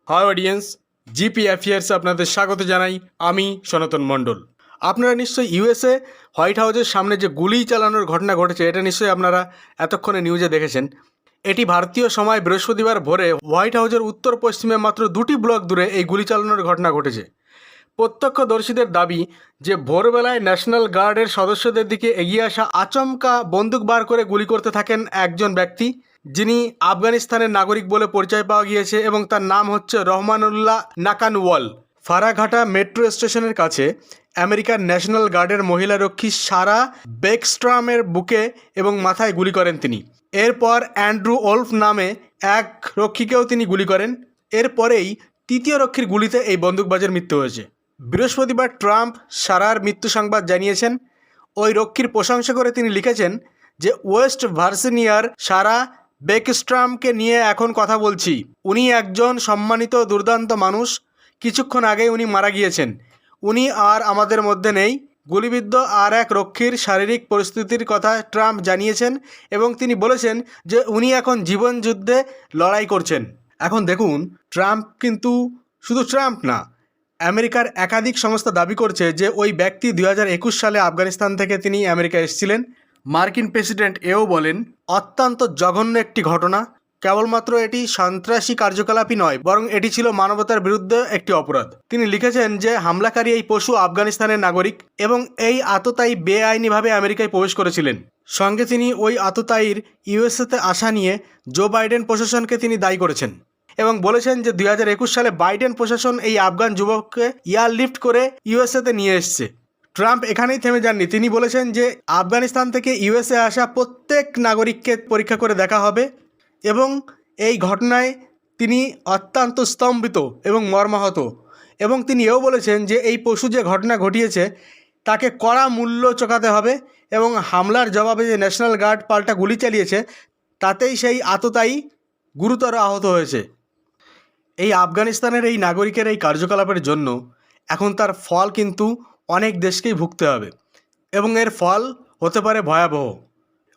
High audience, GP অ্যাফেয়ার্সে আপনাদের স্বাগত জানাই। আমি সনাতন মণ্ডল। আপনারা নিশ্চয়ই ইউএসএ হোয়াইট হাউসের সামনে যে গুলি চালানোর ঘটনা ঘটেছে, এটা নিশ্চয়ই আপনারা এতক্ষণে নিউজে দেখেছেন। এটি ভারতীয় সময় বৃহস্পতিবার ভোরে হোয়াইট হাউসের উত্তর পশ্চিমে মাত্র 2টি ব্লক দূরে এই গুলি চালানোর ঘটনা ঘটেছে। প্রত্যক্ষদর্শীদের দাবি যে ভোরবেলায় ন্যাশনাল গার্ডের সদস্যদের দিকে এগিয়ে আসা আচমকা বন্দুক বার করে গুলি করতে থাকেন একজন ব্যক্তি, যিনি আফগানিস্তানের নাগরিক বলে পরিচয় পাওয়া গিয়েছে এবং তার নাম হচ্ছে রহমানুল্লাহ নাকানওয়াল। ফারাঘাটা মেট্রো স্টেশনের কাছে আমেরিকার ন্যাশনাল গার্ডের মহিলা রক্ষী সারা বেকস্ট্রামের বুকে এবং মাথায় গুলি করেন তিনি। এরপর অ্যান্ড্রু ওলফ নামে এক রক্ষীকেও তিনি গুলি করেন। এরপরেই তৃতীয় রক্ষীর গুলিতে এই বন্দুকবাজের মৃত্যু হয়েছে। বৃহস্পতিবার ট্রাম্প সারার মৃত্যু সংবাদ জানিয়েছেন। ওই রক্ষীর প্রশংসা করে তিনি লিখেছেন যে ওয়েস্ট ভার্জিনিয়ার সারা বেকস্ট্রামকে নিয়ে এখন কথা বলছি। উনি একজন সম্মানিত দুর্দান্ত মানুষ। কিছুক্ষণ আগে উনি মারা গিয়েছেন। উনি আর আমাদের মধ্যে নেই। গুলিবিদ্ধ আর এক রক্ষীর শারীরিক পরিস্থিতির কথা ট্রাম্প জানিয়েছেন এবং তিনি বলেছেন যে উনি এখন জীবন যুদ্ধে লড়াই করছেন। এখন দেখুন, ট্রাম্প কিন্তু শুধু ট্রাম্প না, আমেরিকার একাধিক সংস্থা দাবি করছে যে ওই ব্যক্তি 2021 সালে আফগানিস্তান থেকে তিনি আমেরিকা এসেছিলেন। মার্কিন প্রেসিডেন্ট এও বলেন অত্যন্ত জঘন্য একটি ঘটনা। কেবলমাত্র এটি সন্ত্রাসী কার্যকলাপই নয়, বরং এটি ছিল মানবতার বিরুদ্ধে একটি অপরাধ। তিনি লিখেছেন যে হামলাকারী এই পশু আফগানিস্তানের নাগরিক এবং এই আততায়ী বেআইনিভাবে আমেরিকায় প্রবেশ করেছিলেন। সঙ্গে তিনি ওই আততায়ীর ইউএসএতে আসা নিয়ে জো বাইডেন প্রশাসনকে তিনি দায়ী করেছেন এবং বলেছেন যে 2021 সালে বাইডেন প্রশাসন এই আফগান যুবককে এয়ারলিফট করে ইউএসএতে নিয়ে এসছে। ট্রাম্প এখানেই থেমে যাননি। তিনি বলেছেন যে আফগানিস্তান থেকে ইউএসএ আসা প্রত্যেক নাগরিককে পরীক্ষা করে দেখা হবে এবং এই ঘটনায় তিনি অত্যন্ত স্তম্ভিত এবং মর্মাহত। এবং তিনি এও বলেছেন যে এই পশু যে ঘটনা ঘটিয়েছে তাকে কড়া মূল্য চোকাতে হবে এবং হামলার জবাবে যে ন্যাশনাল গার্ড পাল্টা গুলি চালিয়েছে তাতেই সেই আততায়ী গুরুতর আহত হয়েছে। এই আফগানিস্তানের এই নাগরিকের এই কার্যকলাপের জন্য এখন তার ফল কিন্তু অনেক দেশকেই ভুগতে হবে এবং এর ফল হতে পারে ভয়াবহ।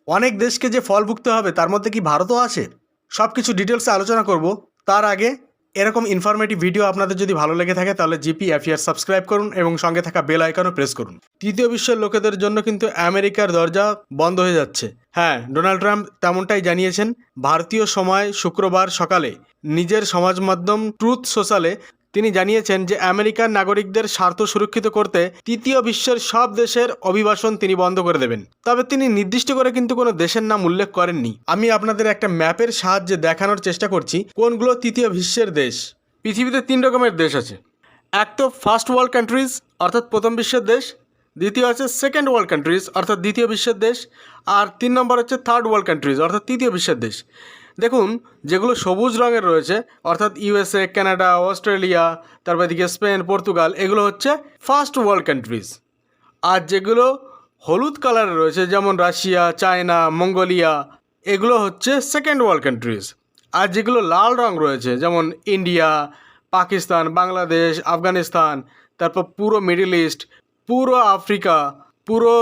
অনেক দেশকে যে ফল ভুগতে হবে তার মধ্যে কি ভারতও আছে? সব কিছু ডিটেলসে আলোচনা করব। তার আগে এরকম ইনফরমেটিভ ভিডিও আপনাদের যদি ভালো লেগে থাকে তাহলে জিপি অ্যাফেয়ার্স সাবস্ক্রাইব করুন এবং সঙ্গে থাকা বেল আইকনও প্রেস করুন। তৃতীয় বিশ্বের লোকেদের জন্য কিন্তু আমেরিকার দরজা বন্ধ হয়ে যাচ্ছে। হ্যাঁ, ডোনাল্ড ট্রাম্প তেমনটাই জানিয়েছেন। ভারতীয় সময় শুক্রবার সকালে নিজের সমাজ মাধ্যম ট্রুথ সোশ্যালে তিনি জানিয়েছেন যে আমেরিকার নাগরিকদের স্বার্থ সুরক্ষিত করতে তৃতীয় বিশ্বের সব দেশের অভিবাসন তিনি বন্ধ করে দেবেন। তবে তিনি নির্দিষ্ট করে কিন্তু কোনো দেশের নাম উল্লেখ করেননি। আমি আপনাদের একটা ম্যাপের সাহায্যে দেখানোর চেষ্টা করছি কোনগুলো তৃতীয় বিশ্বের দেশ। পৃথিবীতে 3 রকমের দেশ আছে। এক তো ফার্স্ট ওয়ার্ল্ড কান্ট্রিজ অর্থাৎ প্রথম বিশ্বের দেশ, দ্বিতীয় আছে সেকেন্ড ওয়ার্ল্ড কান্ট্রিজ অর্থাৎ দ্বিতীয় বিশ্বের দেশ, আর 3 নম্বর হচ্ছে থার্ড ওয়ার্ল্ড কান্ট্রিজ অর্থাৎ তৃতীয় বিশ্বের দেশ। দেখুন, যেগুলো সবুজ রঙের রয়েছে অর্থাৎ ইউএসএ, কানাডা, অস্ট্রেলিয়া, তারপর এদিকে স্পেন, পর্তুগাল, এগুলো হচ্ছে ফার্স্ট ওয়ার্ল্ড কান্ট্রিজ। আর যেগুলো হলুদ কালারে রয়েছে যেমন রাশিয়া, চায়না, মঙ্গোলিয়া, এগুলো হচ্ছে সেকেন্ড ওয়ার্ল্ড কান্ট্রিজ। আর যেগুলো লাল রং রয়েছে যেমন ইন্ডিয়া, পাকিস্তান, বাংলাদেশ, আফগানিস্তান, তারপর পুরো মিডল ইস্ট, পুরো আফ্রিকা, পুরো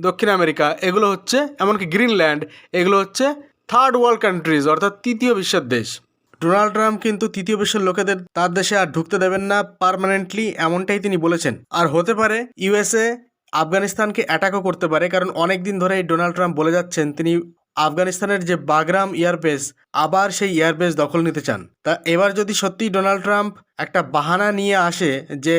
দক্ষিণ আমেরিকা, এগুলো হচ্ছে এমনকি গ্রিনল্যান্ড, এগুলো হচ্ছে থার্ড ওয়ার্ল্ড কান্ট্রিজ অর্থাৎ তৃতীয় বিশ্বের দেশ। ডোনাল্ড ট্রাম্প কিন্তু তৃতীয় বিশ্বের লোকেদের তার দেশে আর ঢুকতে দেবেন না পার্মানেন্টলি, এমনটাই তিনি বলেছেন। আর হতে পারে ইউএসএ আফগানিস্তানকে অ্যাটাকও করতে পারে, কারণ অনেক দিন ধরেই ডোনাল্ড ট্রাম্প বলে যাচ্ছেন তিনি আফগানিস্তানের যে বাগরাম এয়ারবেস আবার সেই এয়ারবেস দখল নিতে চান। তা এবার যদি সত্যি ডোনাল্ড ট্রাম্প একটা বাহানা নিয়ে আসে যে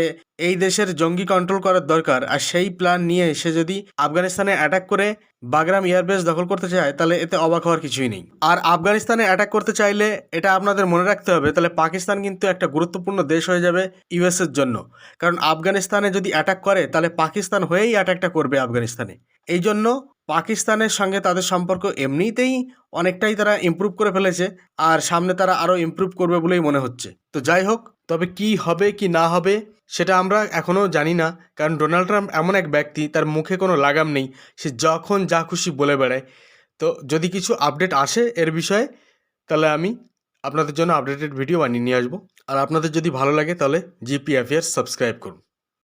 এই দেশের জঙ্গি কন্ট্রোল করার দরকার, আর সেই প্ল্যান নিয়ে সে যদি আফগানিস্তানে অ্যাটাক করে বাগরাম এয়ারবেস দখল করতে চায়, তাহলে এতে অবাক হওয়ার কিছুই নেই। আর আফগানিস্তানে অ্যাটাক করতে চাইলে এটা আপনাদের মনে রাখতে হবে, তাহলে পাকিস্তান কিন্তু একটা গুরুত্বপূর্ণ দেশ হয়ে যাবে ইউএসের জন্য। কারণ আফগানিস্তানে যদি অ্যাটাক করে তাহলে পাকিস্তান হয়েই অ্যাটাকটা করবে আফগানিস্তানে। এই জন্য পাকিস্তানের সঙ্গে তাদের সম্পর্ক এমনিতেই অনেকটাই তারা ইমপ্রুভ করে ফেলেছে, আর সামনে তারা আরও ইমপ্রুভ করবে বলেই মনে হচ্ছে। তো যাই হোক, তবে কি হবে কি না হবে সেটা আমরা এখনও জানি না, কারণ ডোনাল্ড ট্রাম্প এমন এক ব্যক্তি, তার মুখে কোনো লাগাম নেই, সে যখন যা খুশি বলে বেড়ায়। তো যদি কিছু আপডেট আসে এর বিষয়ে তাহলে আমি আপনাদের জন্য আপডেটেড ভিডিও বানিয়ে নিয়ে আসবো। আর আপনাদের যদি ভালো লাগে তাহলে জিপি অ্যাফেয়ার্স সাবস্ক্রাইব করুন।